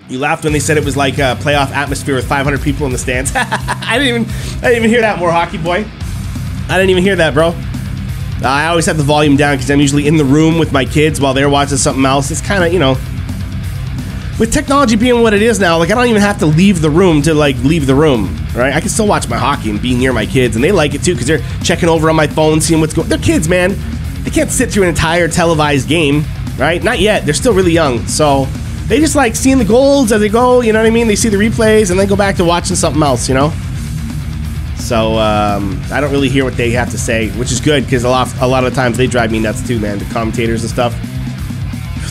You laughed when they said it was like a playoff atmosphere with 500 people in the stands. I didn't even hear that, More Hockey Boy. I didn't even hear that, bro. I always have the volume down because I'm usually in the room with my kids while they're watching something else. It's kind of, you know, with technology being what it is now, like I don't even have to leave the room to like leave the room, right? I can still watch my hockey and be near my kids, and they like it too because they're checking over on my phone, seeing what's going. They're kids, man. They can't sit through an entire televised game, right? Not yet. They're still really young, so they just like seeing the goals as they go. You know what I mean? They see the replays and then go back to watching something else, you know. So I don't really hear what they have to say, which is good because a lot of the times they drive me nuts too, man. The commentators and stuff.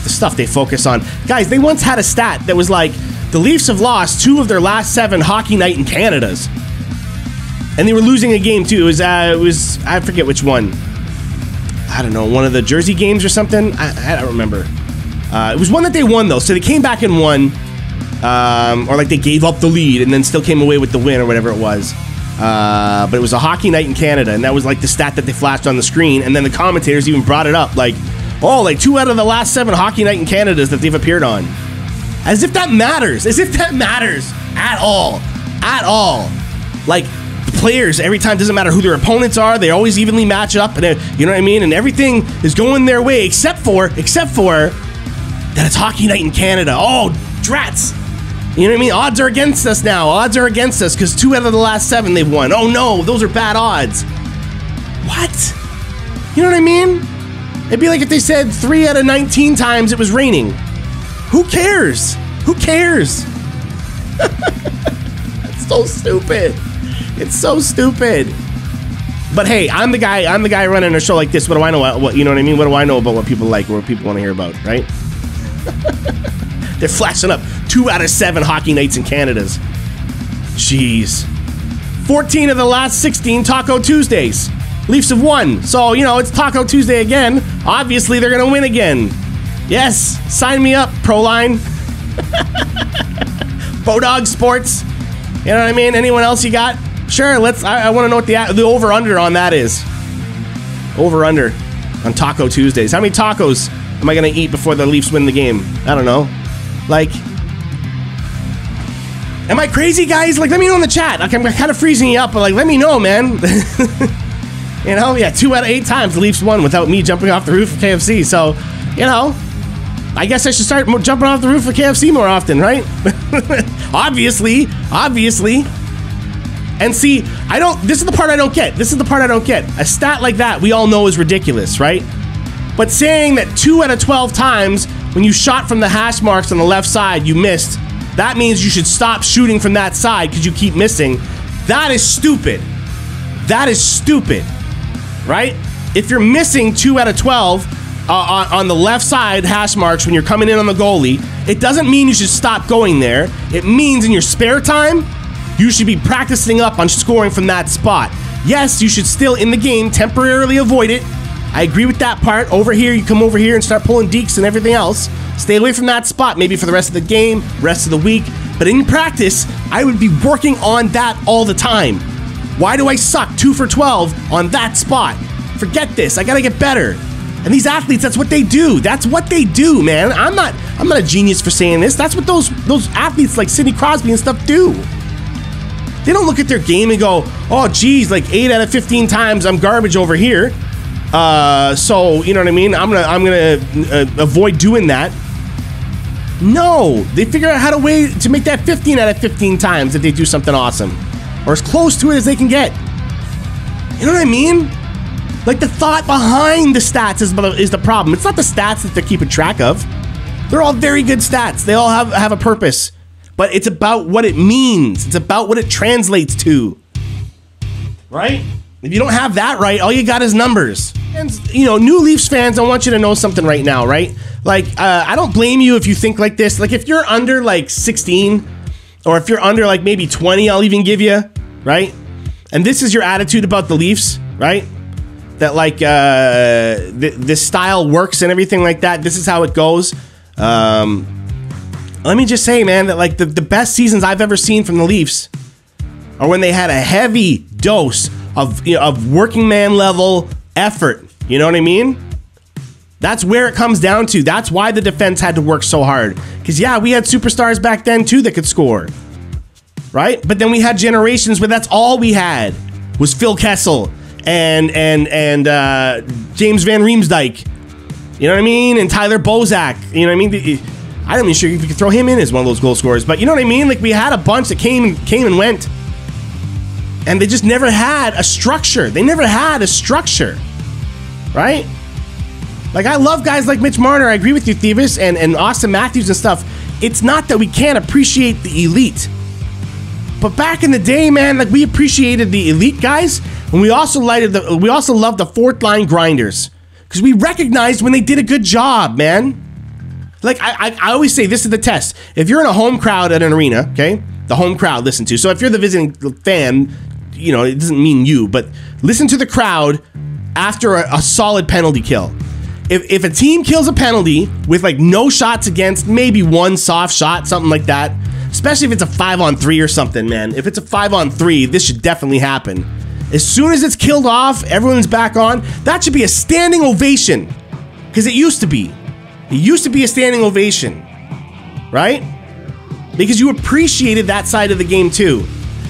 The stuff they focus on. Guys, they once had a stat that was like, the Leafs have lost 2 of their last 7 hockey night in Canada's. And they were losing a game too. It was I forget which one. I don't know, one of the Jersey games or something. I don't remember. It was one that they won though, so they came back and won. Or like they gave up the lead and then still came away with the win or whatever it was. But it was a hockey night in Canada, and that was like the stat that they flashed on the screen, and then the commentators even brought it up, like, oh, like 2 out of the last 7 hockey night in Canada's that they've appeared on. As if that matters. As if that matters at all. At all. Like, the players, every time, doesn't matter who their opponents are, they always evenly match up, and you know what I mean? And everything is going their way, except for that it's hockey night in Canada. Oh, drats. You know what I mean? Odds are against us now. Odds are against us because 2 out of the last 7 they've won. Oh no, those are bad odds. What? You know what I mean? It'd be like if they said 3 out of 19 times it was raining. Who cares? Who cares? It's so stupid. It's so stupid. But hey, I'm the guy running a show like this. What do I know? What, you know what I mean? What do I know about what people like or what people want to hear about, right? They're flashing up 2 out of 7 hockey nights in Canada's. Jeez. 14 of the last 16 Taco Tuesdays. Leafs have won. So, you know, it's Taco Tuesday again. Obviously, they're going to win again. Yes. Sign me up, Proline. Bodog Sports. You know what I mean? Anyone else you got? Sure, I want to know what the over-under on that is. Over-under on Taco Tuesdays. How many tacos am I going to eat before the Leafs win the game? I don't know. Like, am I crazy, guys? Like, let me know in the chat. Like, I'm kind of freezing you up, but like, let me know, man. You know, yeah, 2 out of 8 times the Leafs won without me jumping off the roof of KFC. So, you know, I guess I should start jumping off the roof of KFC more often, right? Obviously. And see, this is the part I don't get. A stat like that we all know is ridiculous, right? But saying that 2 out of 12 times when you shot from the hash marks on the left side, you missed, that means you should stop shooting from that side because you keep missing. That is stupid. That is stupid, right? If you're missing 2 out of 12 on the left side hash marks when you're coming in on the goalie, it doesn't mean you should stop going there. It means in your spare time, you should be practicing up on scoring from that spot. Yes, you should still, in the game, temporarily avoid it. I agree with that part. Over here, you come over here and start pulling dekes and everything else. Stay away from that spot, maybe for the rest of the game, rest of the week. But in practice, I would be working on that all the time. Why do I suck 2 for 12 on that spot? Forget this. I gotta get better. And these athletes, that's what they do. That's what they do, man. I'm not a genius for saying this. That's what those athletes like Sidney Crosby and stuff do. They don't look at their game and go, oh, geez, like 8 out of 15 times I'm garbage over here. So, you know what I mean? I'm gonna avoid doing that. No, they figure out how to make that 15 out of 15 times if they do something awesome. Or as close to it as they can get. You know what I mean? Like, the thought behind the stats is the problem. It's not the stats that they're keeping track of. They're all very good stats. They all have a purpose. But it's about what it means. It's about what it translates to. Right? If you don't have that right, all you got is numbers. And, you know, new Leafs fans, I want you to know something right now, right? Like, I don't blame you if you think like this. Like, if you're under, like, 16, or if you're under, like, maybe 20, I'll even give you, right? And this is your attitude about the Leafs, right? That, like, this style works and everything like that. This is how it goes. Let me just say, man, that, like, the best seasons I've ever seen from the Leafs are when they had a heavy dose of working man level effort. You know what I mean? That's where it comes down to. That's why the defense had to work so hard. Because, yeah, we had superstars back then, too, that could score. Right? But then we had generations where that's all we had was Phil Kessel and James Van Riemsdyk. You know what I mean? And Tyler Bozak. You know what I mean? I'm not even sure if you could throw him in as one of those goal scorers. But you know what I mean? Like, we had a bunch that came and went. And they just never had a structure. They never had a structure. Right? Like, I love guys like Mitch Marner. I agree with you, Thievis, and Austin Matthews and stuff. It's not that we can't appreciate the elite. But back in the day, man, like, we appreciated the elite guys, and we also loved the fourth line grinders. Because we recognized when they did a good job, man. Like, I always say, this is the test. If you're in a home crowd at an arena, okay? The home crowd, listen to. So if you're the visiting fan, you know, it doesn't mean you, but listen to the crowd after a solid penalty kill. If a team kills a penalty with, like, no shots against, maybe one soft shot, something like that, especially if it's a 5-on-3 or something, man. If it's a 5-on-3, this should definitely happen. As soon as it's killed off, everyone's back on. That should be a standing ovation. Because it used to be. It used to be a standing ovation. Right? Because you appreciated that side of the game too.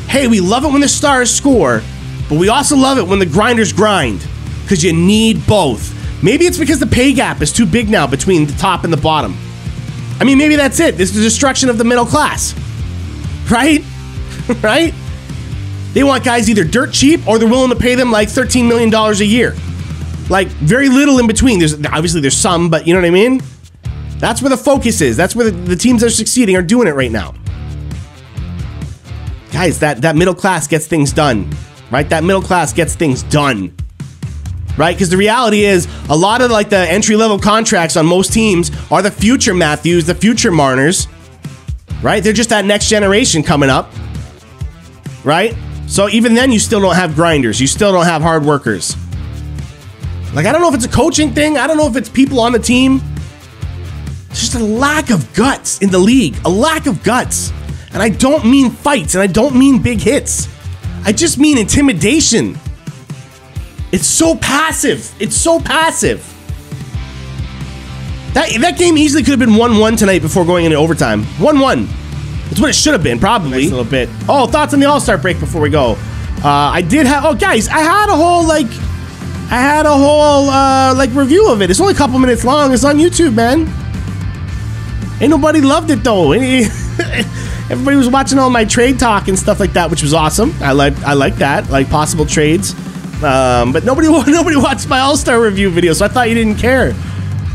Hey, we love it when the stars score, but we also love it when the grinders grind. Because you need both. Maybe it's because the pay gap is too big now between the top and the bottom. I mean, maybe that's it. This is the destruction of the middle class. Right? Right? They want guys either dirt cheap or they're willing to pay them like $13 million a year. Like, very little in between. Obviously there's some, but you know what I mean? That's where the focus is. That's where the teams that are succeeding are doing it right now. Guys, that middle class gets things done. Right? That middle class gets things done. Right? Because the reality is, a lot of like the entry-level contracts on most teams are the future Matthews, the future Marners. Right? They're just that next generation coming up. Right? So even then, you still don't have grinders. You still don't have hard workers. Like, I don't know if it's a coaching thing. I don't know if it's people on the team. It's just a lack of guts in the league. A lack of guts. And I don't mean fights, and I don't mean big hits. I just mean intimidation. It's so passive. It's so passive. That game easily could have been 1-1 tonight before going into overtime. 1-1. That's what it should have been, probably. Nice little bit. Oh, thoughts on the All-Star break before we go. I did have... Oh, guys, I had a whole, review of it. It's only a couple minutes long. It's on YouTube, man. Ain't nobody loved it, though. Everybody was watching all my trade talk and stuff like that, which was awesome. I like that, like possible trades. But nobody watched my All-Star review video, so I thought you didn't care.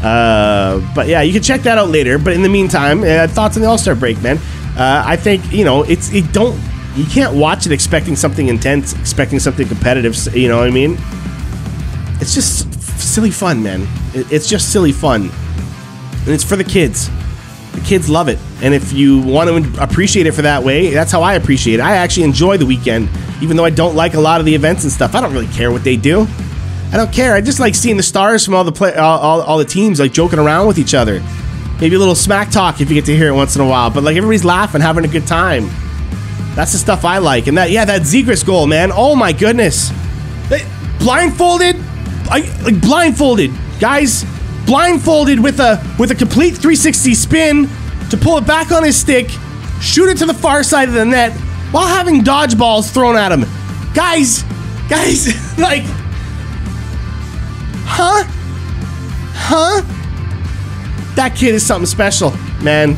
But yeah, you can check that out later. But in the meantime, thoughts on the All-Star break, man. I think, you know, you can't watch it expecting something intense, expecting something competitive, you know what I mean? It's just silly fun, man. It's just silly fun. And it's for the kids. The kids love it. And if you want to appreciate it for that way, that's how I appreciate it. I actually enjoy the weekend, even though I don't like a lot of the events and stuff. I don't really care what they do. I don't care. I just like seeing the stars from all the teams like joking around with each other. Maybe a little smack talk if you get to hear it once in a while. But like everybody's laughing, having a good time. That's the stuff I like. And that Zegras goal, man. Oh my goodness. Blindfolded. Blindfolded. Guys, blindfolded with a complete 360 spin to pull it back on his stick, shoot it to the far side of the net while having dodgeballs thrown at him. Guys, like, huh? That kid is something special, man.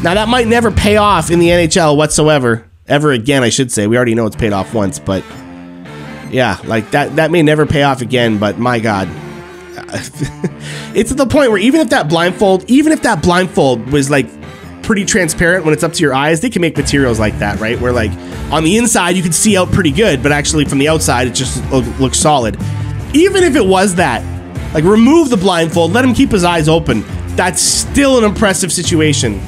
Now, that might never pay off in the NHL whatsoever. Ever again, I should say. We already know it's paid off once, but yeah, like that may never pay off again, but my God. It's to the point where even if that blindfold was like pretty transparent when it's up to your eyes, they can make materials like that, right? Where like on the inside you can see out pretty good, but actually from the outside it just looks solid. Even if it was that, like remove the blindfold, let him keep his eyes open. That's still an impressive situation,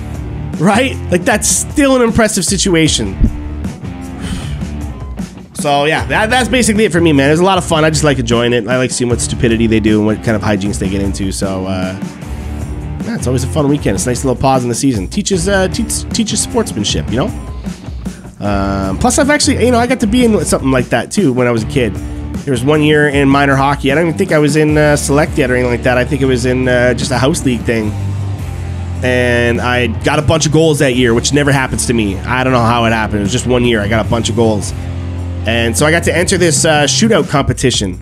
right? Like that's still an impressive situation. So yeah, that's basically it for me, man. It was a lot of fun. I just like enjoying it. I like seeing what stupidity they do and what kind of hijinks they get into. So yeah, it's always a fun weekend. It's a nice little pause in the season. Teaches sportsmanship, you know. Plus, I've actually, I got to be in something like that too when I was a kid. There was 1 year in minor hockey. I don't even think I was in select yet or anything like that. I think it was in just a house league thing. And I got a bunch of goals that year, which never happens to me. I don't know how it happened. It was just 1 year. I got a bunch of goals. And so I got to enter this shootout competition.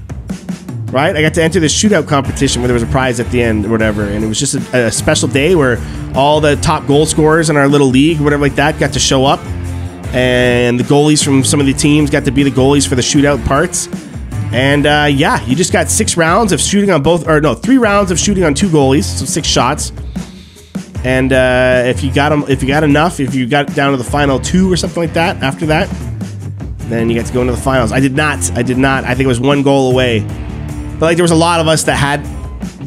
Right? I got to enter this shootout competition where there was a prize at the end or whatever. And it was just a special day where all the top goal scorers in our little league, whatever like that, got to show up. And the goalies from some of the teams got to be the goalies for the shootout parts. And yeah, you just got 6 rounds of shooting on both, or no, 3 rounds of shooting on 2 goalies, so 6 shots. And if you got enough, if you got down to the final 2 or something like that, after that, then you got to go into the finals. I did not. I think it was 1 goal away. But like there was a lot of us that had,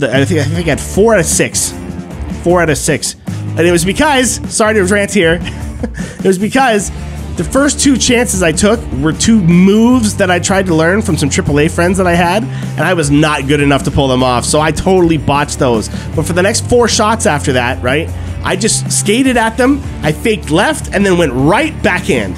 I think I had 4 out of 6. 4 out of 6. And it was because, sorry to rant here, it was because the first 2 chances I took were 2 moves that I tried to learn from some AAA friends that I had, and I was not good enough to pull them off, so I totally botched those. But for the next 4 shots after that, right, I just skated at them, I faked left, and then went right backhand.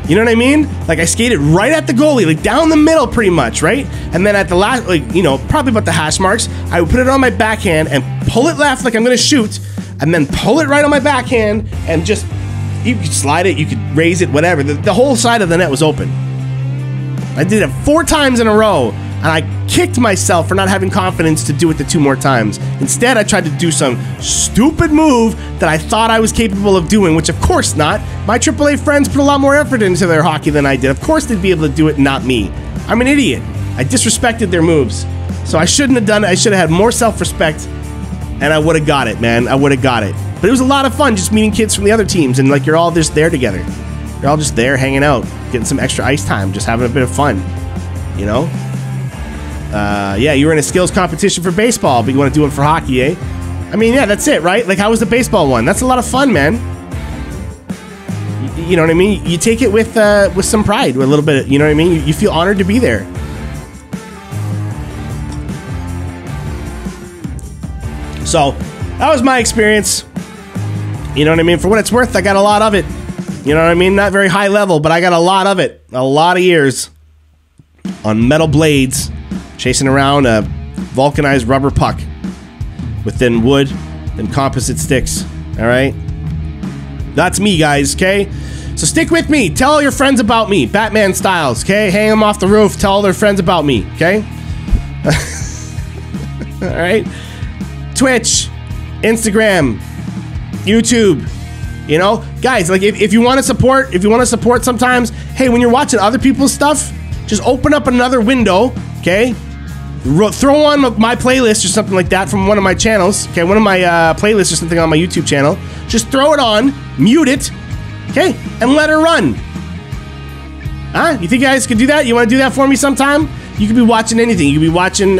You know what I mean? Like, I skated right at the goalie, like down the middle pretty much, right? And then at the last, like, you know, probably about the hash marks, I would put it on my backhand and pull it left like I'm gonna shoot, and then pull it right on my backhand and just, you could slide it, you could raise it, whatever. The whole side of the net was open. I did it 4 times in a row, and I kicked myself for not having confidence to do it the 2 more times. Instead, I tried to do some stupid move that I thought I was capable of doing, which of course not. My AAA friends put a lot more effort into their hockey than I did. Of course they'd be able to do it, not me. I'm an idiot. I disrespected their moves. So I shouldn't have done it. I should have had more self-respect, and I would have got it, man. I would have got it. But it was a lot of fun just meeting kids from the other teams, and like you're all just there together. You're all just there hanging out, getting some extra ice time, just having a bit of fun, you know? Yeah, you were in a skills competition for baseball, but you want to do it for hockey, eh? I mean, yeah, that's it, right? Like, how was the baseball one? That's a lot of fun, man. You know what I mean? You take it with some pride, with a little bit, you know what I mean? You feel honored to be there. So, that was my experience. You know what I mean? For what it's worth, I got a lot of it. You know what I mean? Not very high level, but I got a lot of it. A lot of years on metal blades, chasing around a vulcanized rubber puck with then wood and composite sticks. All right? That's me, guys, okay? So stick with me. Tell all your friends about me. Batman styles, okay? Hang them off the roof. Tell all their friends about me, okay? All right? Twitch, Instagram, YouTube, you know, guys, like if you want to support sometimes, hey, when you're watching other people's stuff, just open up another window, okay? Throw on my playlist or something like that from one of my channels, okay? One of my playlists or something on my YouTube channel. Just throw it on, mute it, okay? And let her run. Huh? You think you guys could do that? You want to do that for me sometime? You could be watching anything. You could be watching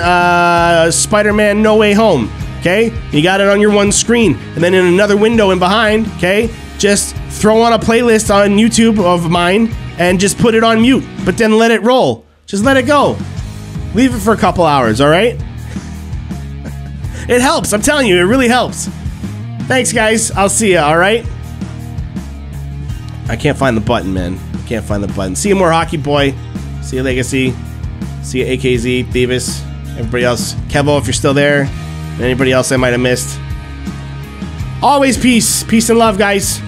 Spider-Man No Way Home. Okay, you got it on your one screen, and then in another window in behind, okay, just throw on a playlist on YouTube of mine and just put it on mute, but then let it roll. Just let it go. Leave it for a couple hours, all right? It helps, I'm telling you, it really helps. Thanks, guys. I'll see ya, all right? I can't find the button, man. I can't find the button. See you, More Hockey Boy. See you, Legacy. See you, AKZ, Thievis, everybody else. Kevo, if you're still there. Anybody else I might have missed. Always peace. Peace and love, guys.